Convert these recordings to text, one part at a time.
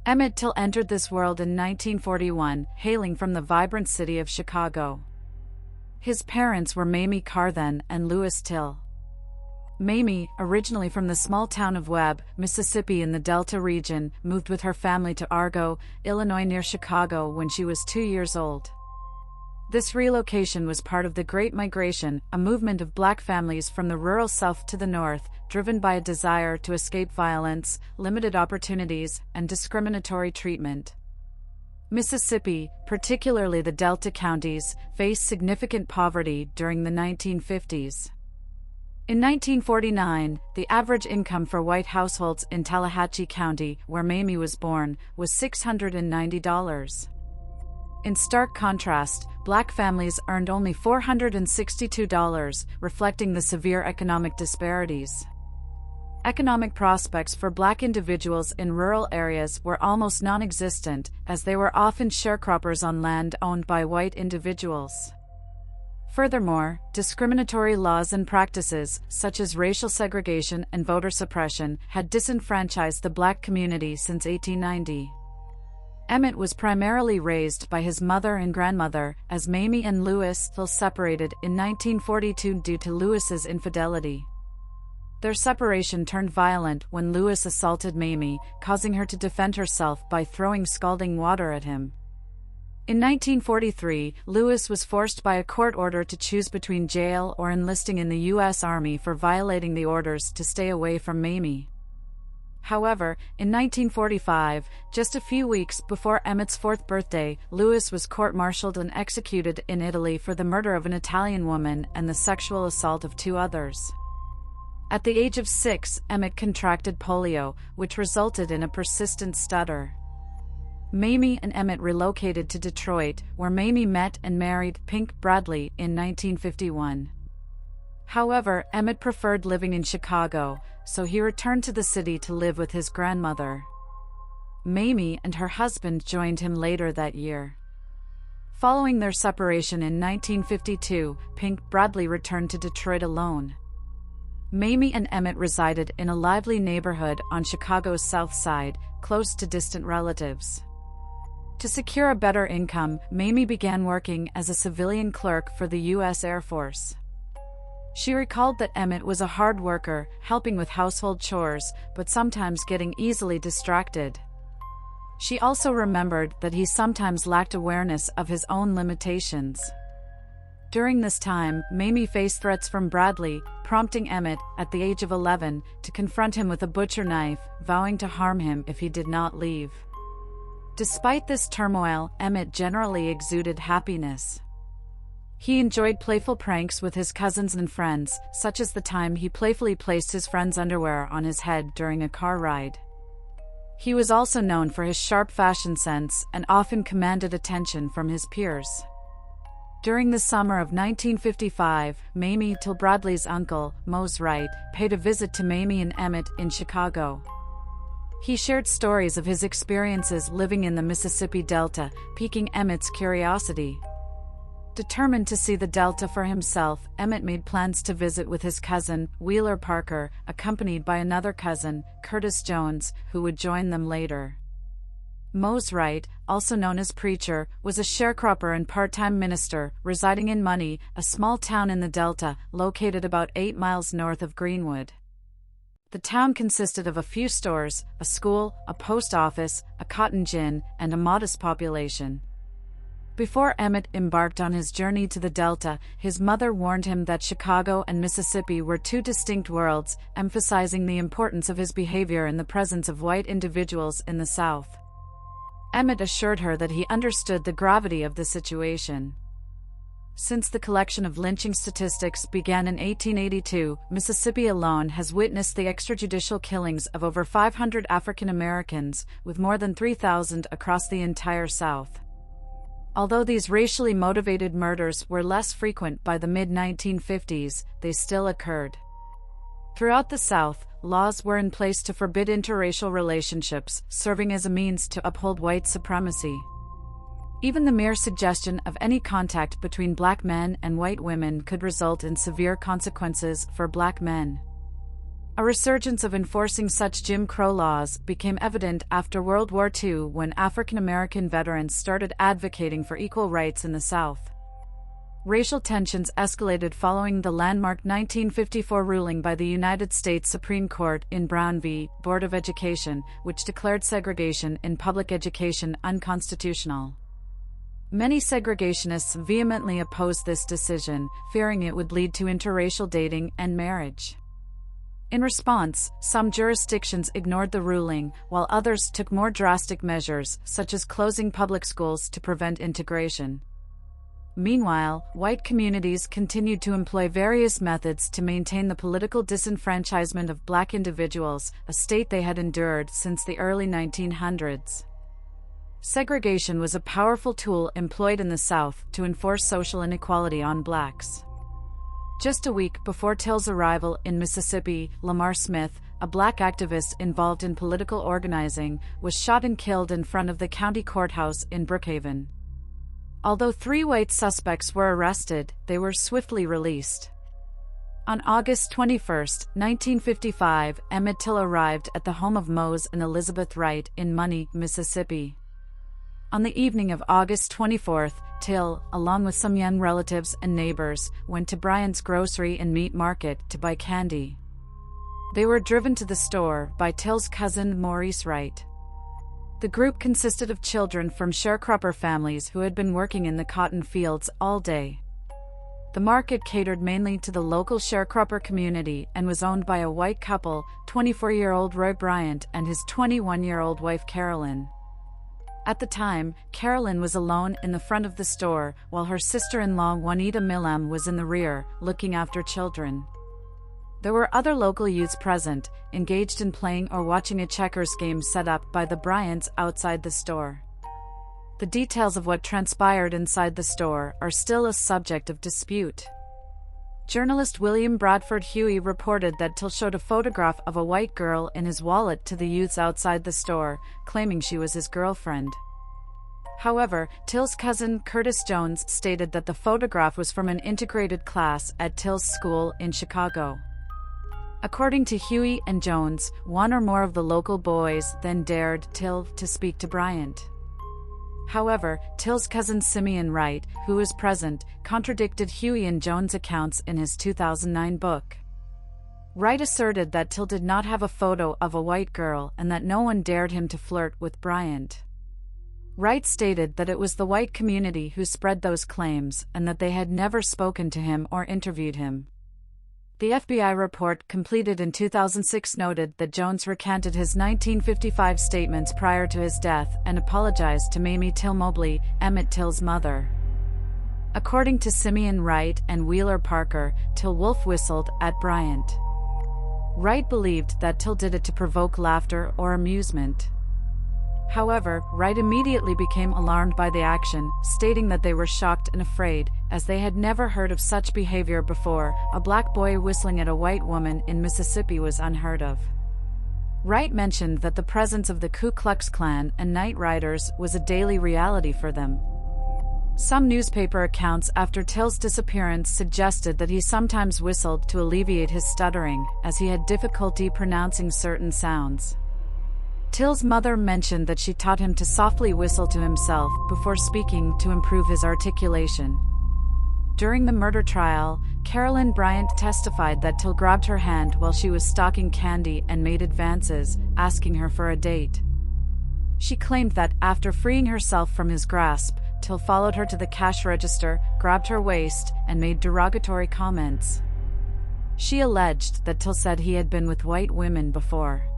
Emmett Till entered this world in 1941, hailing from the vibrant city of Chicago. His parents were Mamie Carthen and Louis Till. Mamie, originally from the small town of Webb, Mississippi in the Delta region, moved with her family to Argo, Illinois near Chicago when she was 2 years old. This relocation was part of the Great Migration, a movement of black families from the rural South to the North, driven by a desire to escape violence, limited opportunities, and discriminatory treatment. Mississippi, particularly the Delta counties, faced significant poverty during the 1950s. In 1949, the average income for white households in Tallahatchie County, where Mamie was born, was $690. In stark contrast, black families earned only $462, reflecting the severe economic disparities. Economic prospects for black individuals in rural areas were almost non-existent, as they were often sharecroppers on land owned by white individuals. Furthermore, discriminatory laws and practices, such as racial segregation and voter suppression, had disenfranchised the black community since 1890. Emmett was primarily raised by his mother and grandmother, as Mamie and Louis Till separated in 1942 due to Louis's infidelity. Their separation turned violent when Louis assaulted Mamie, causing her to defend herself by throwing scalding water at him. In 1943, Louis was forced by a court order to choose between jail or enlisting in the U.S. Army for violating the orders to stay away from Mamie. However, in 1945, just a few weeks before Emmett's 4th birthday, Louis was court-martialed and executed in Italy for the murder of an Italian woman and the sexual assault of 2 others. At the age of 6, Emmett contracted polio, which resulted in a persistent stutter. Mamie and Emmett relocated to Detroit, where Mamie met and married Pink Bradley in 1951. However, Emmett preferred living in Chicago, so he returned to the city to live with his grandmother. Mamie and her husband joined him later that year. Following their separation in 1952, Pink Bradley returned to Detroit alone. Mamie and Emmett resided in a lively neighborhood on Chicago's South Side, close to distant relatives. To secure a better income, Mamie began working as a civilian clerk for the U.S. Air Force. She recalled that Emmett was a hard worker, helping with household chores, but sometimes getting easily distracted. She also remembered that he sometimes lacked awareness of his own limitations. During this time, Mamie faced threats from Bradley, prompting Emmett, at the age of 11, to confront him with a butcher knife, vowing to harm him if he did not leave. Despite this turmoil, Emmett generally exuded happiness. He enjoyed playful pranks with his cousins and friends, such as the time he playfully placed his friend's underwear on his head during a car ride. He was also known for his sharp fashion sense and often commanded attention from his peers. During the summer of 1955, Mamie Till Bradley's uncle, Mose Wright, paid a visit to Mamie and Emmett in Chicago. He shared stories of his experiences living in the Mississippi Delta, piquing Emmett's curiosity. Determined to see the Delta for himself, Emmett made plans to visit with his cousin, Wheeler Parker, accompanied by another cousin, Curtis Jones, who would join them later. Mose Wright, also known as Preacher, was a sharecropper and part-time minister, residing in Money, a small town in the Delta, located about 8 miles north of Greenwood. The town consisted of a few stores, a school, a post office, a cotton gin, and a modest population. Before Emmett embarked on his journey to the Delta, his mother warned him that Chicago and Mississippi were 2 distinct worlds, emphasizing the importance of his behavior in the presence of white individuals in the South. Emmett assured her that he understood the gravity of the situation. Since the collection of lynching statistics began in 1882, Mississippi alone has witnessed the extrajudicial killings of over 500 African Americans, with more than 3,000 across the entire South. Although these racially motivated murders were less frequent by the mid-1950s, they still occurred. Throughout the South, laws were in place to forbid interracial relationships, serving as a means to uphold white supremacy. Even the mere suggestion of any contact between black men and white women could result in severe consequences for black men. A resurgence of enforcing such Jim Crow laws became evident after World War II when African American veterans started advocating for equal rights in the South. Racial tensions escalated following the landmark 1954 ruling by the United States Supreme Court in Brown v. Board of Education, which declared segregation in public education unconstitutional. Many segregationists vehemently opposed this decision, fearing it would lead to interracial dating and marriage. In response, some jurisdictions ignored the ruling, while others took more drastic measures, such as closing public schools to prevent integration. Meanwhile, white communities continued to employ various methods to maintain the political disenfranchisement of black individuals, a state they had endured since the early 1900s. Segregation was a powerful tool employed in the South to enforce social inequality on blacks. Just a week before Till's arrival in Mississippi, Lamar Smith, a black activist involved in political organizing, was shot and killed in front of the county courthouse in Brookhaven. Although 3 white suspects were arrested, they were swiftly released. On August 21, 1955, Emmett Till arrived at the home of Mose and Elizabeth Wright in Money, Mississippi. On the evening of August 24, Till, along with some young relatives and neighbors, went to Bryant's grocery and meat market to buy candy. They were driven to the store by Till's cousin Maurice Wright. The group consisted of children from sharecropper families who had been working in the cotton fields all day. The market catered mainly to the local sharecropper community and was owned by a white couple, 24-year-old Roy Bryant and his 21-year-old wife Carolyn. At the time, Carolyn was alone in the front of the store, while her sister-in-law Juanita Millam was in the rear, looking after children. There were other local youths present, engaged in playing or watching a checkers game set up by the Bryants outside the store. The details of what transpired inside the store are still a subject of dispute. Journalist William Bradford Huey reported that Till showed a photograph of a white girl in his wallet to the youths outside the store, claiming she was his girlfriend. However, Till's cousin Curtis Jones stated that the photograph was from an integrated class at Till's school in Chicago. According to Huey and Jones, one or more of the local boys then dared Till to speak to Bryant. However, Till's cousin Simeon Wright, who was present, contradicted Huey and Jones' accounts in his 2009 book. Wright asserted that Till did not have a photo of a white girl and that no one dared him to flirt with Bryant. Wright stated that it was the white community who spread those claims and that they had never spoken to him or interviewed him. The FBI report completed in 2006 noted that Jones recanted his 1955 statements prior to his death and apologized to Mamie Till Mobley, Emmett Till's mother. According to Simeon Wright and Wheeler Parker, Till wolf whistled at Bryant. Wright believed that Till did it to provoke laughter or amusement. However, Wright immediately became alarmed by the action, stating that they were shocked and afraid, as they had never heard of such behavior before. A black boy whistling at a white woman in Mississippi was unheard of. Wright mentioned that the presence of the Ku Klux Klan and night riders was a daily reality for them. Some newspaper accounts after Till's disappearance suggested that he sometimes whistled to alleviate his stuttering, as he had difficulty pronouncing certain sounds. Till's mother mentioned that she taught him to softly whistle to himself before speaking to improve his articulation. During the murder trial, Carolyn Bryant testified that Till grabbed her hand while she was stocking candy and made advances, asking her for a date. She claimed that, after freeing herself from his grasp, Till followed her to the cash register, grabbed her waist, and made derogatory comments. She alleged that Till said he had been with white women before.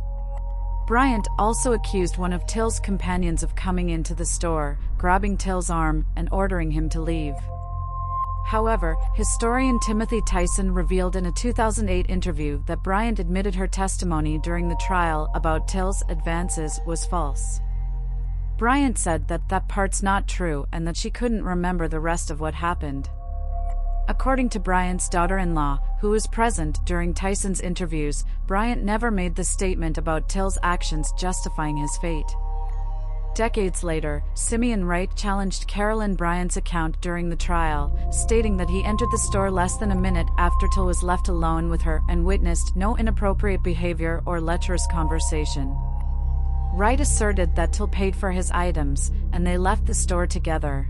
Bryant also accused one of Till's companions of coming into the store, grabbing Till's arm, and ordering him to leave. However, historian Timothy Tyson revealed in a 2008 interview that Bryant admitted her testimony during the trial about Till's advances was false. Bryant said that that part's not true and that she couldn't remember the rest of what happened. According to Bryant's daughter-in-law, who was present during Tyson's interviews, Bryant never made the statement about Till's actions justifying his fate. Decades later, Simeon Wright challenged Carolyn Bryant's account during the trial, stating that he entered the store less than a minute after Till was left alone with her and witnessed no inappropriate behavior or lecherous conversation. Wright asserted that Till paid for his items, and they left the store together.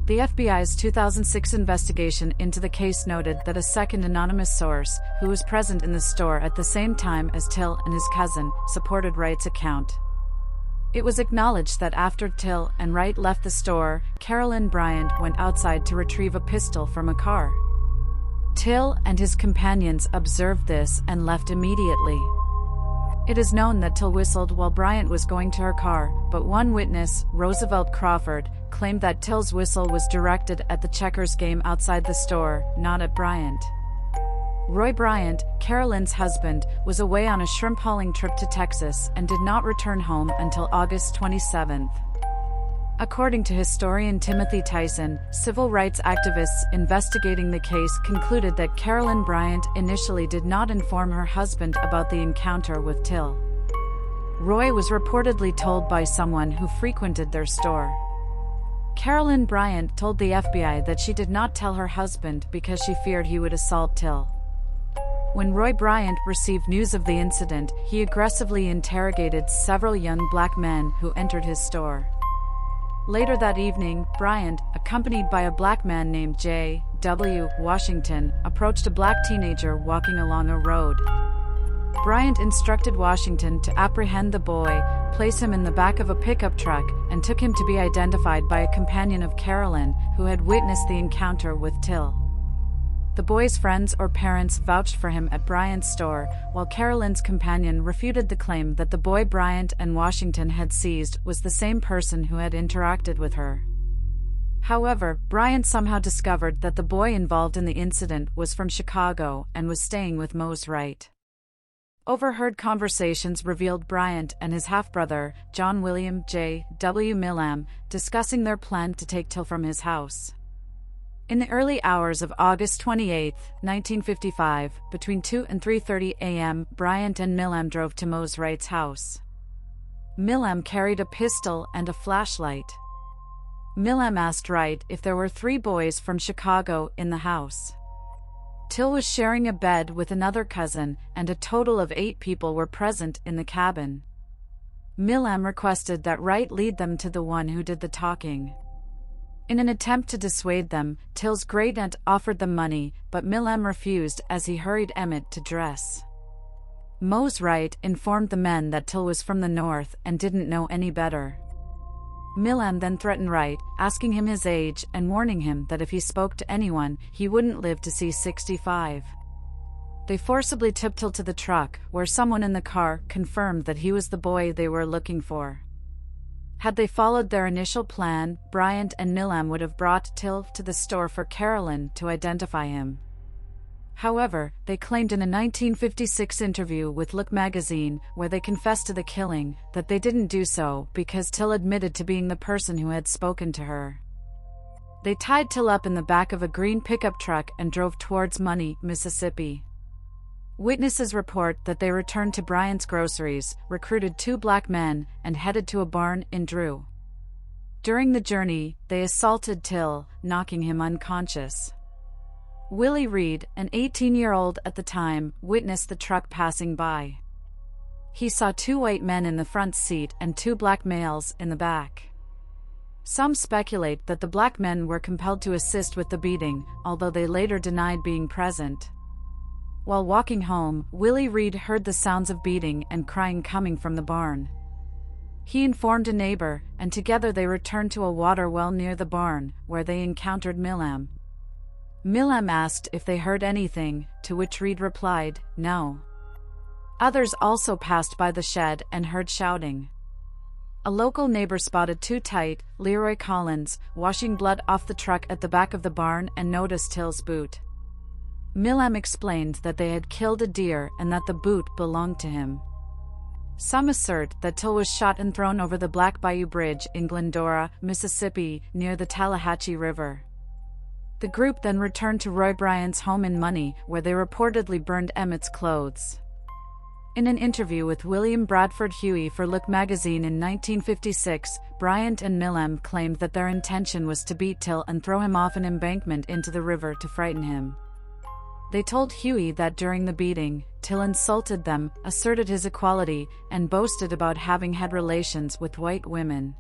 The FBI's 2006 investigation into the case noted that a second anonymous source, who was present in the store at the same time as Till and his cousin, supported Wright's account. It was acknowledged that after Till and Wright left the store, Carolyn Bryant went outside to retrieve a pistol from a car. Till and his companions observed this and left immediately. It is known that Till whistled while Bryant was going to her car, but one witness, Roosevelt Crawford, claimed that Till's whistle was directed at the Checkers game outside the store, not at Bryant. Roy Bryant, Carolyn's husband, was away on a shrimp hauling trip to Texas and did not return home until August 27. According to historian Timothy Tyson, civil rights activists investigating the case concluded that Carolyn Bryant initially did not inform her husband about the encounter with Till. Roy was reportedly told by someone who frequented their store. Carolyn Bryant told the FBI that she did not tell her husband because she feared he would assault Till. When Roy Bryant received news of the incident, he aggressively interrogated several young black men who entered his store. Later that evening, Bryant, accompanied by a black man named J.W. Washington, approached a black teenager walking along a road. Bryant instructed Washington to apprehend the boy, place him in the back of a pickup truck, and took him to be identified by a companion of Carolyn, who had witnessed the encounter with Till. The boy's friends or parents vouched for him at Bryant's store, while Carolyn's companion refuted the claim that the boy Bryant and Washington had seized was the same person who had interacted with her. However, Bryant somehow discovered that the boy involved in the incident was from Chicago and was staying with Mose Wright. Overheard conversations revealed Bryant and his half-brother, John William J. W. Millam, discussing their plan to take Till from his house. In the early hours of August 28, 1955, between 2 and 3:30 a.m., Bryant and Millam drove to Mose Wright's house. Millam carried a pistol and a flashlight. Millam asked Wright if there were 3 boys from Chicago in the house. Till was sharing a bed with another cousin, and a total of 8 people were present in the cabin. Millam requested that Wright lead them to the one who did the talking. In an attempt to dissuade them, Till's great-aunt offered them money, but Millam refused as he hurried Emmett to dress. Mose Wright informed the men that Till was from the North and didn't know any better. Millam then threatened Wright, asking him his age and warning him that if he spoke to anyone, he wouldn't live to see 65. They forcibly took Till to the truck, where someone in the car confirmed that he was the boy they were looking for. Had they followed their initial plan, Bryant and Millam would have brought Till to the store for Carolyn to identify him. However, they claimed in a 1956 interview with Look magazine, where they confessed to the killing, that they didn't do so because Till admitted to being the person who had spoken to her. They tied Till up in the back of a green pickup truck and drove towards Money, Mississippi. Witnesses report that they returned to Bryant's groceries, recruited 2 black men, and headed to a barn in Drew. During the journey, they assaulted Till, knocking him unconscious. Willie Reed, an 18-year-old at the time, witnessed the truck passing by. He saw 2 white men in the front seat and 2 black males in the back. Some speculate that the black men were compelled to assist with the beating, although they later denied being present. While walking home, Willie Reed heard the sounds of beating and crying coming from the barn. He informed a neighbor, and together they returned to a water well near the barn, where they encountered Millam. Millam asked if they heard anything, to which Reed replied, no. Others also passed by the shed and heard shouting. A local neighbor spotted 2 tight, Leroy Collins, washing blood off the truck at the back of the barn and noticed Till's boot. Millam explained that they had killed a deer and that the boot belonged to him. Some assert that Till was shot and thrown over the Black Bayou Bridge in Glendora, Mississippi, near the Tallahatchie River. The group then returned to Roy Bryant's home in Money, where they reportedly burned Emmett's clothes. In an interview with William Bradford Huey for Look magazine in 1956, Bryant and Millam claimed that their intention was to beat Till and throw him off an embankment into the river to frighten him. They told Huey that during the beating, Till insulted them, asserted his equality, and boasted about having had relations with white women.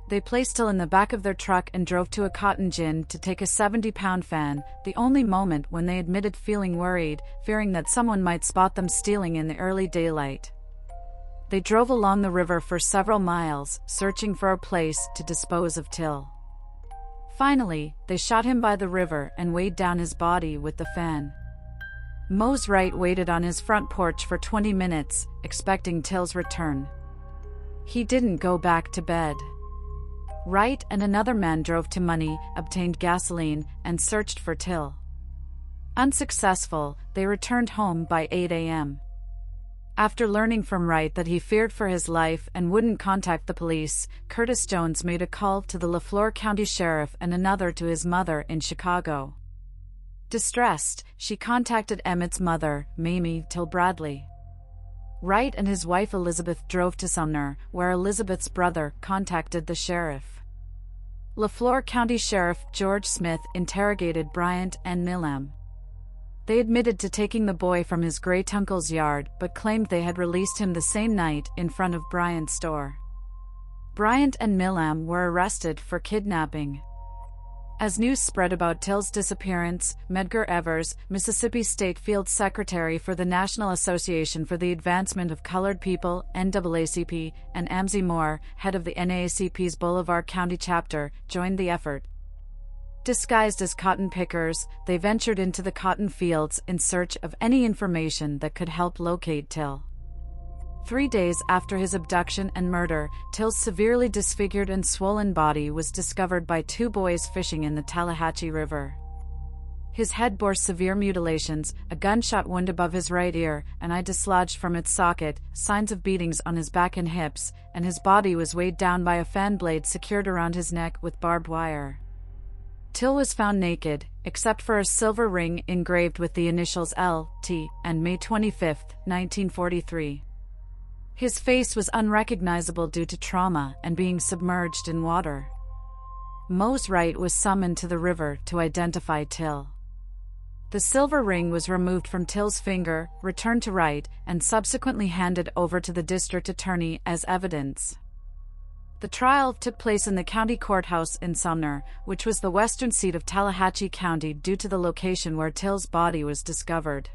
They placed Till in the back of their truck and drove to a cotton gin to take a 70-pound fan, the only moment when they admitted feeling worried, fearing that someone might spot them stealing in the early daylight. They drove along the river for several miles, searching for a place to dispose of Till. Finally, they shot him by the river and weighed down his body with the fan. Mose Wright waited on his front porch for 20 minutes, expecting Till's return. He didn't go back to bed. Wright and another man drove to Money, obtained gasoline, and searched for Till. Unsuccessful, they returned home by 8 a.m. After learning from Wright that he feared for his life and wouldn't contact the police, Curtis Jones made a call to the Lafleur County Sheriff and another to his mother in Chicago. Distressed, she contacted Emmett's mother, Mamie Till Bradley. Wright and his wife Elizabeth drove to Sumner, where Elizabeth's brother contacted the sheriff. Lafleur County Sheriff George Smith interrogated Bryant and Millam. They admitted to taking the boy from his great-uncle's yard but claimed they had released him the same night in front of Bryant's store. Bryant and Millam were arrested for kidnapping. As news spread about Till's disappearance, Medgar Evers, Mississippi State Field Secretary for the National Association for the Advancement of Colored People, NAACP, and Amzie Moore, head of the NAACP's Bolivar County chapter, joined the effort. Disguised as cotton pickers, they ventured into the cotton fields in search of any information that could help locate Till. 3 days after his abduction and murder, Till's severely disfigured and swollen body was discovered by 2 boys fishing in the Tallahatchie River. His head bore severe mutilations, a gunshot wound above his right ear, an eye dislodged from its socket, signs of beatings on his back and hips, and his body was weighed down by a fan blade secured around his neck with barbed wire. Till was found naked, except for a silver ring engraved with the initials L.T., and May 25, 1943. His face was unrecognizable due to trauma and being submerged in water. Mose Wright was summoned to the river to identify Till. The silver ring was removed from Till's finger, returned to Wright, and subsequently handed over to the district attorney as evidence. The trial took place in the county courthouse in Sumner, which was the western seat of Tallahatchie County due to the location where Till's body was discovered.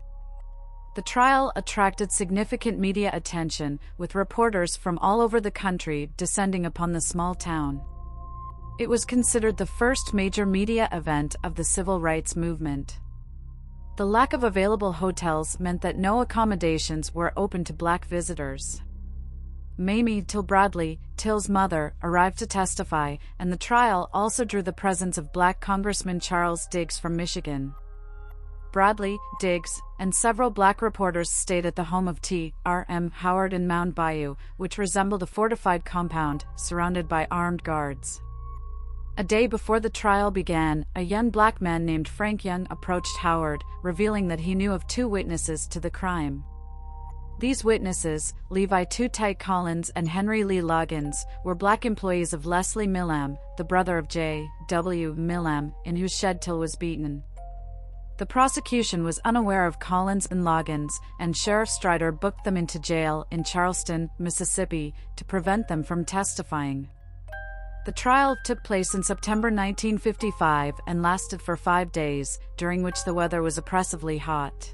The trial attracted significant media attention, with reporters from all over the country descending upon the small town. It was considered the first major media event of the civil rights movement. The lack of available hotels meant that no accommodations were open to black visitors. Mamie Till Bradley, Till's mother, arrived to testify, and the trial also drew the presence of black Congressman Charles Diggs from Michigan. Bradley, Diggs, and several black reporters stayed at the home of T.R.M. Howard in Mound Bayou, which resembled a fortified compound, surrounded by armed guards. A day before the trial began, a young black man named Frank Young approached Howard, revealing that he knew of 2 witnesses to the crime. These witnesses, Levi Too Tight Collins and Henry Lee Loggins, were black employees of Leslie Millam, the brother of J. W. Millam, in whose shed Till was beaten. The prosecution was unaware of Collins and Loggins, and Sheriff Strider booked them into jail in Charleston, Mississippi, to prevent them from testifying. The trial took place in September 1955 and lasted for 5 days, during which the weather was oppressively hot.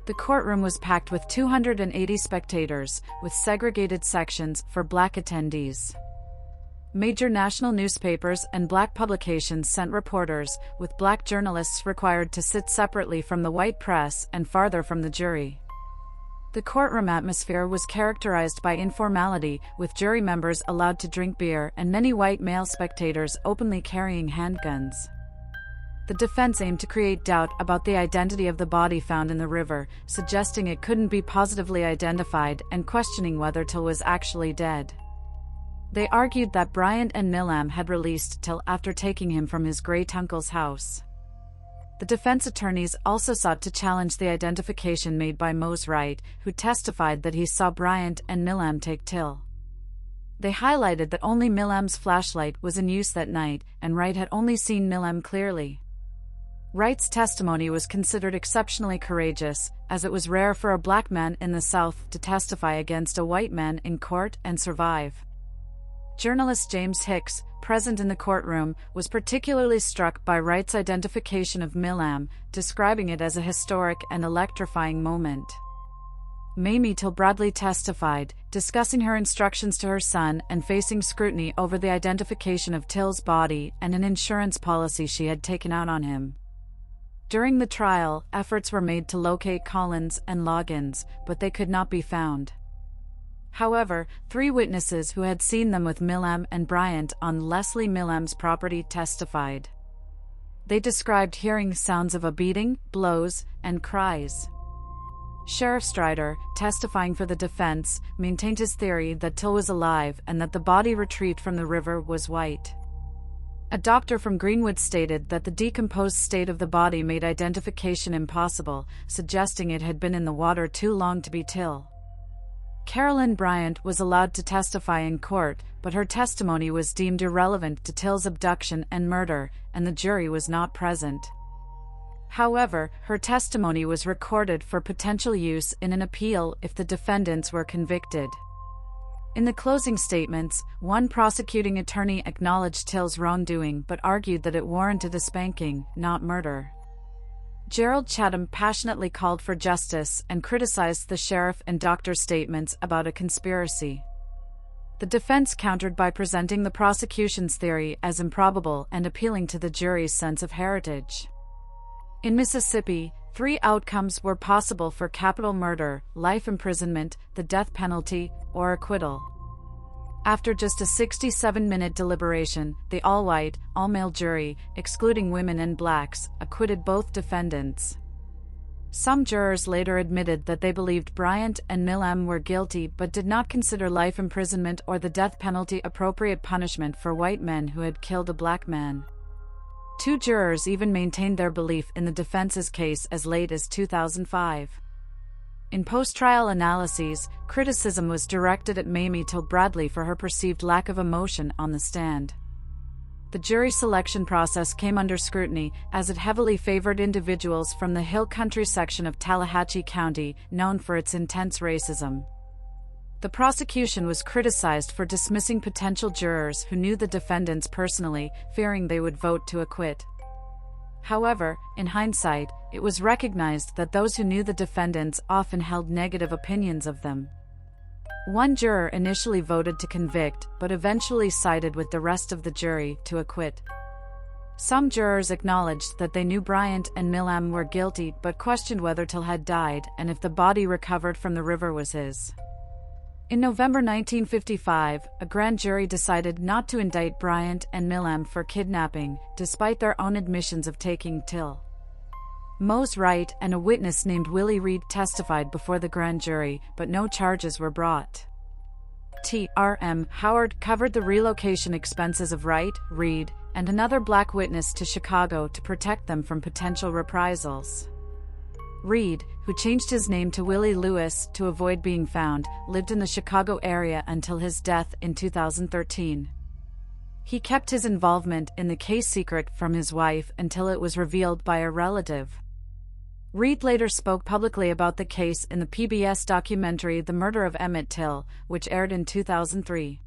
The courtroom was packed with 280 spectators, with segregated sections for black attendees. Major national newspapers and black publications sent reporters, with black journalists required to sit separately from the white press and farther from the jury. The courtroom atmosphere was characterized by informality, with jury members allowed to drink beer and many white male spectators openly carrying handguns. The defense aimed to create doubt about the identity of the body found in the river, suggesting it couldn't be positively identified and questioning whether Till was actually dead. They argued that Bryant and Millam had released Till after taking him from his great-uncle's house. The defense attorneys also sought to challenge the identification made by Mose Wright, who testified that he saw Bryant and Milam take Till. They highlighted that only Milam's flashlight was in use that night, and Wright had only seen Milam clearly. Wright's testimony was considered exceptionally courageous, as it was rare for a black man in the South to testify against a white man in court and survive. Journalist James Hicks, present in the courtroom, was particularly struck by Wright's identification of Milam, describing it as a historic and electrifying moment. Mamie Till Bradley testified, discussing her instructions to her son and facing scrutiny over the identification of Till's body and an insurance policy she had taken out on him. During the trial, efforts were made to locate Collins and Loggins, but they could not be found. However, 3 witnesses who had seen them with Milam and Bryant on Leslie Milam's property testified. They described hearing sounds of a beating, blows, and cries. Sheriff Strider, testifying for the defense, maintained his theory that Till was alive and that the body retrieved from the river was white. A doctor from Greenwood stated that the decomposed state of the body made identification impossible, suggesting it had been in the water too long to be Till. Carolyn Bryant was allowed to testify in court, but her testimony was deemed irrelevant to Till's abduction and murder, and the jury was not present. However, her testimony was recorded for potential use in an appeal if the defendants were convicted. In the closing statements, one prosecuting attorney acknowledged Till's wrongdoing but argued that it warranted a spanking, not murder. Gerald Chatham passionately called for justice and criticized the sheriff and doctor's statements about a conspiracy. The defense countered by presenting the prosecution's theory as improbable and appealing to the jury's sense of heritage. In Mississippi, 3 outcomes were possible for capital murder: life imprisonment, the death penalty, or acquittal. After just a 67-minute deliberation, the all-white, all-male jury, excluding women and blacks, acquitted both defendants. Some jurors later admitted that they believed Bryant and Milam were guilty but did not consider life imprisonment or the death penalty appropriate punishment for white men who had killed a black man. 2 jurors even maintained their belief in the defense's case as late as 2005. In post-trial analyses, criticism was directed at Mamie Till Bradley for her perceived lack of emotion on the stand. The jury selection process came under scrutiny, as it heavily favored individuals from the Hill Country section of Tallahatchie County, known for its intense racism. The prosecution was criticized for dismissing potential jurors who knew the defendants personally, fearing they would vote to acquit. However, in hindsight, it was recognized that those who knew the defendants often held negative opinions of them. One juror initially voted to convict, but eventually sided with the rest of the jury to acquit. Some jurors acknowledged that they knew Bryant and Milam were guilty but questioned whether Till had died and if the body recovered from the river was his. In November 1955, a grand jury decided not to indict Bryant and Milam for kidnapping, despite their own admissions of taking Till. Mose Wright and a witness named Willie Reed testified before the grand jury, but no charges were brought. T.R.M. Howard covered the relocation expenses of Wright, Reed, and another black witness to Chicago to protect them from potential reprisals. Reed, who changed his name to Willie Lewis to avoid being found, lived in the Chicago area until his death in 2013. He kept his involvement in the case secret from his wife until it was revealed by a relative. Reed later spoke publicly about the case in the PBS documentary The Murder of Emmett Till, which aired in 2003.